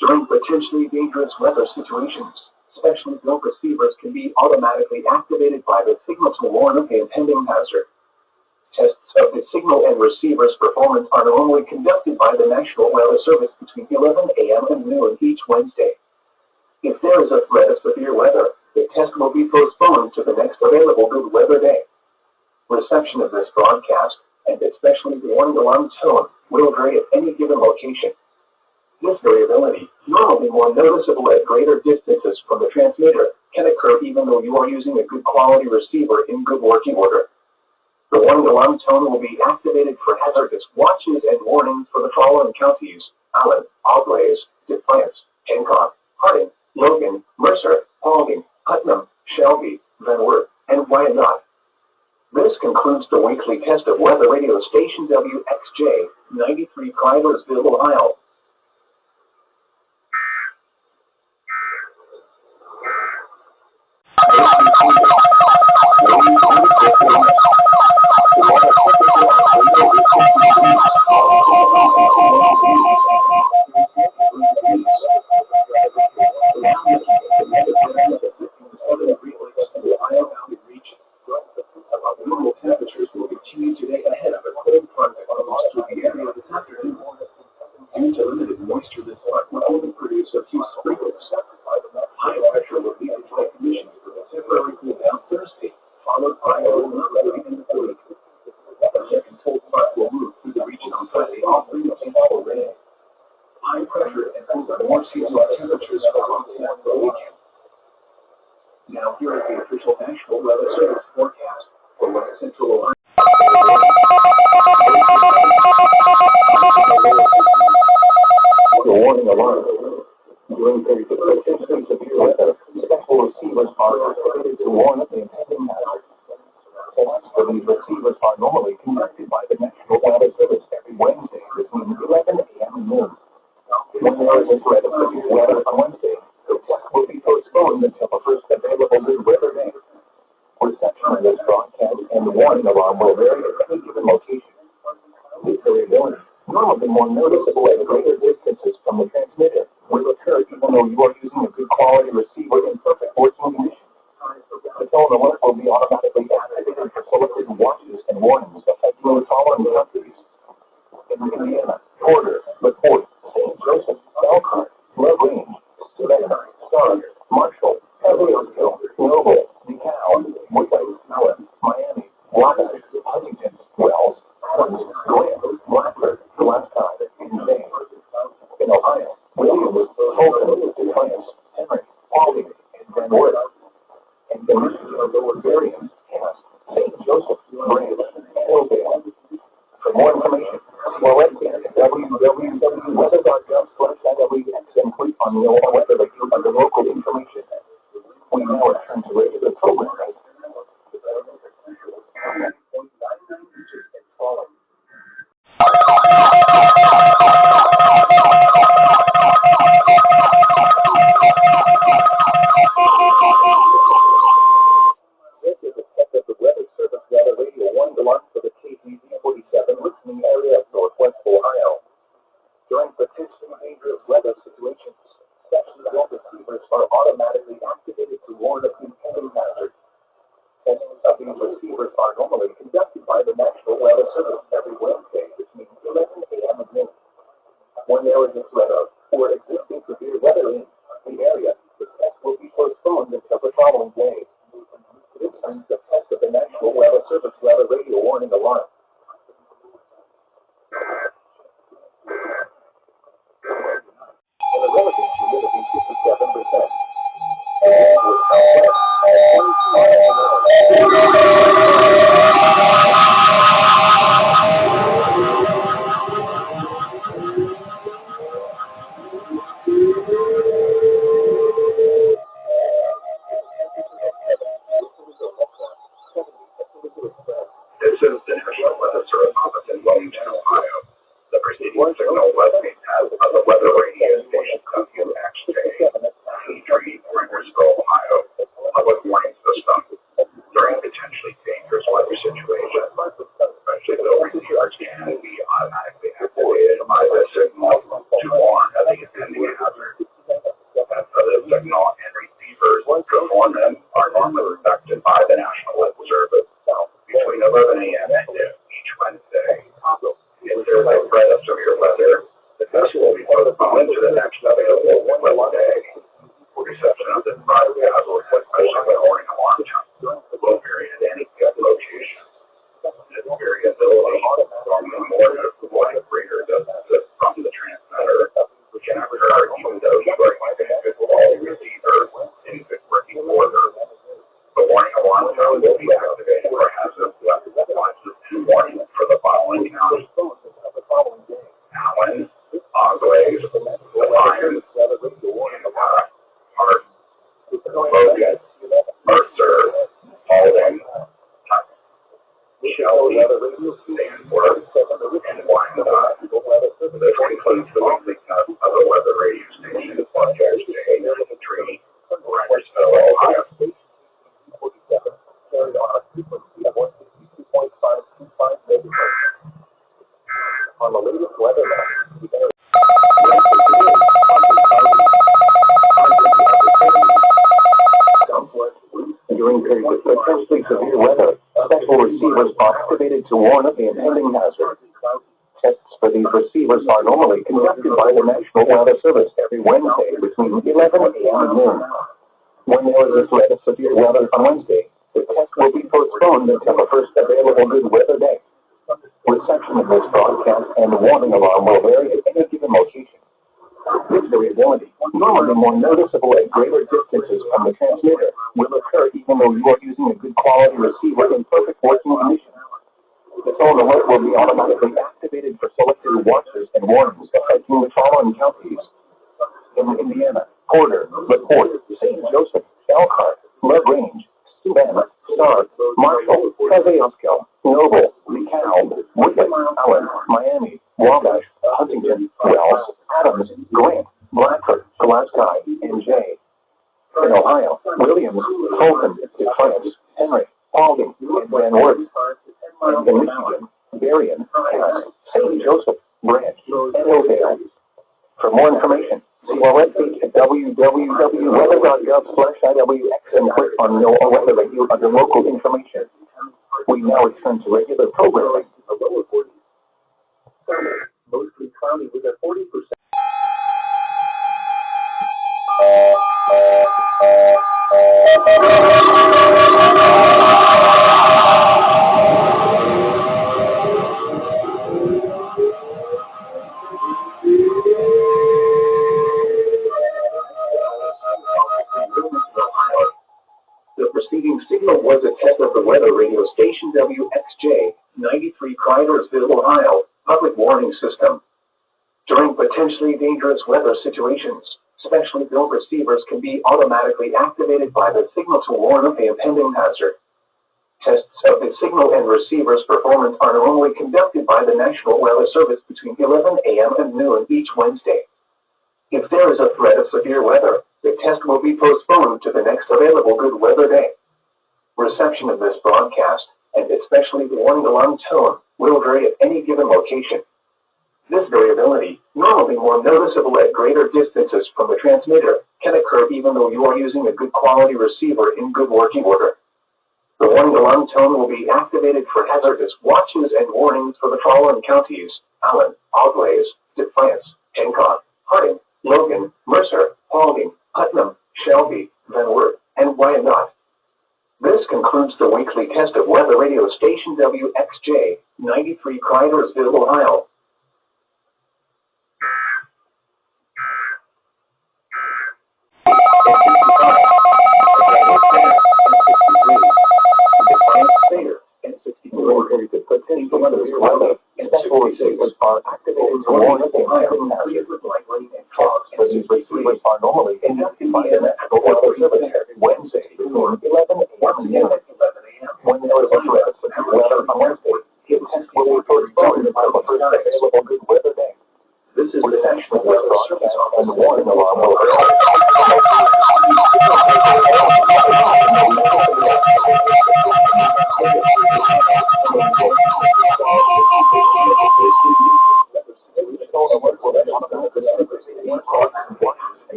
During potentially dangerous weather situations, specially built receivers can be automatically activated by the signal to warn of the impending hazard. Tests of the signal and receiver's performance are normally conducted by the National Weather Service between 11 a.m. and noon each Wednesday. If there is a threat of severe weather, the test will be postponed to the next available good weather day. Reception of this broadcast, and especially the warning alarm tone, will vary at any given location. This variability, normally more noticeable at greater distances from the transmitter, can occur even though you are using a good quality receiver in good working order. The warning alarm tone will be activated for hazardous watches and warnings for the following counties: Allen, Auglaize, Defiance, Hancock, Harding, Logan, Mercer, Paulding, Putnam, Shelby, Van Wert, and Wyandotte. This concludes the weekly test of weather radio station WXJ 93 Cliversville, Ohio. Normal temperatures will continue today ahead of a cold front across the area this afternoon. Due to limited moisture, this front will only produce a few sprinkles. High pressure will lead to dry conditions for the temporary cool down Thursday, followed by a warmer later in the week. A second cold front will move through the region on Friday, offering a fall rain. High pressure and cooler, more seasonal temperatures for the weekend. Now here is the official National Weather Service forecast for West Central Ohio. The warning alarm. During periods of potentially severe weather, special receivers are activated to warn of the impending hazard. Tests for these receivers are normally conducted by the National Weather Service every Wednesday between 11 a.m. and noon. When there is a threat of severe weather on Wednesday, the test will be postponed until the first available good weather day. Reception of this broadcast and the warning alarm will vary at any given location. This variability, normally more noticeable at greater distances from the transmitter, will occur even though you are using a good quality receiver in perfect working condition. The tone alert will be automatically activated for selected watches and warnings affecting the following countries: in Indiana, Porter, LaPorte, St. Joseph, Elkhart, LaGrange, Savannah, Stark, Marshall, Hillsville, Noble, DeKalb, Woodley, Allen, Miami, Wabash, Huntington, Wells, Clinton, Graham, Blackford, Glasgow, and James. In Ohio, Williams, Holden, Defiance, Henry, Paulding, and Van Wert. And the Michigan Lower Variant, Cass, St. Joseph, Graham, Hillsdale. For more information, see our website at www.weather.gov/IWX and click on the Illinois Weather Radio under local information. We now return to regular programming. This is a test of the Weather Service Weather Radio 1 alarm for the KZZ 47 listening area of Northwest Ohio. During potentially dangerous weather situations, specially built receivers are automatically activated to warn of impending hazard. Tests of these receivers are normally conducted by the National Weather Service every Wednesday between 11 a.m. and noon. When there is a threat of or existing severe weather in the area, the test will be postponed until the following day. This ends the test of the National Weather Service Weather Radio warning alarm. And the relative humidity 57%. With southwest at 22 miles an hour. to the next available Wednesday. Reception of this broadcast will take place on the morning alarm time. The low period at any given location. This variability normally more than greater distances from the transmitter, which can occur even though you are using a good quality receiver in good working order. The warning alarm tone will be activated for hazardous weapons devices and warning for the following counties: Allen, Oglaze, Lyons, Hart, Logan, Mercer, Paulding, Shelby, Stanford, and Wyandotte. This concludes the weekly cut of the weather radio station podcast day 93, Rangersville, Ohio. On the latest weather map, during periods of potentially severe weather, special receivers are activated to warn of the impending hazard. Tests for these receivers are normally conducted by the National Weather Service every Wednesday between 11 a.m. and noon. When there is a threat of severe weather on Wednesday, the test will be postponed until the first available good weather day. Reception of this broadcast and the warning alarm will vary at any given location. This variability, normally more noticeable at greater distances from the transmitter, will occur even though you are using a good quality receiver in perfect working condition. The tone alert will be automatically activated for selected watches and warnings affecting the following counties: in Indiana, Porter, LaPorte, St. Joseph, Elkhart, LaGrange, Savannah, Stark, Marshall, Kosciuszko, Noble, DeKalb, Woodland, Allen, Miami, Wabash, Huntington, Wells, Adams, Grant, Bradford, Glasgow, and Jay. In Ohio, Williams, Fulton, Defiance, Henry, Paulding, and Van Wert. In Michigan, Berrien, Cass, St. Joseph, Branch, and Oakdale. For more information, see our webpage at www.weather.gov/IWX and click on Know Our Weather Radio under local information. We now return to regular programming. Mostly cloudy with a 40%. The preceding signal was a test of the weather radio station WXJ 93 Cridersville, Ohio, public warning system. During potentially dangerous weather situations, specially built receivers can be automatically activated by the signal to warn of the impending hazard. Tests of the signal and receiver's performance are normally conducted by the National Weather Service between 11 a.m. and noon each Wednesday. If there is a threat of severe weather, the test will be postponed to the next available good weather day. Reception of this broadcast, and especially the warning alarm tone, will vary at any given location. This variability, normally more noticeable at greater distances from the transmitter, can occur even though you are using a good quality receiver in good working order. The warning alarm tone will be activated for hazardous watches and warnings for the following counties: Allen, Oglaze, Defiance, Hancock, Harding, Logan, Mercer, Paulding, Putnam, Shelby, Van Wert, and Wyandotte. This concludes the weekly test of weather radio station WXJ 93 Cridersville, Ohio. Potential weather special receivers are activated to warn of the impending hazard with lightning and fog. These receivers are normally conducted by the National Weather Service every Wednesday between 11 a.m. and noon. When there is a threat of severe weather on Wednesday, the test will be postponed until the first available good weather day. This is the National Weather Service and the warning alarm will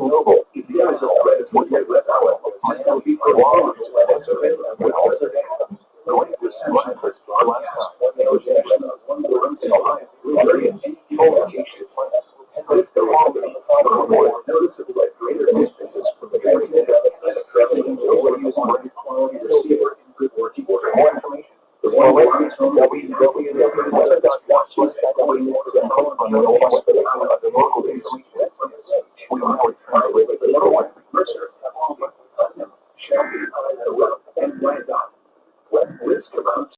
Noble, Risk about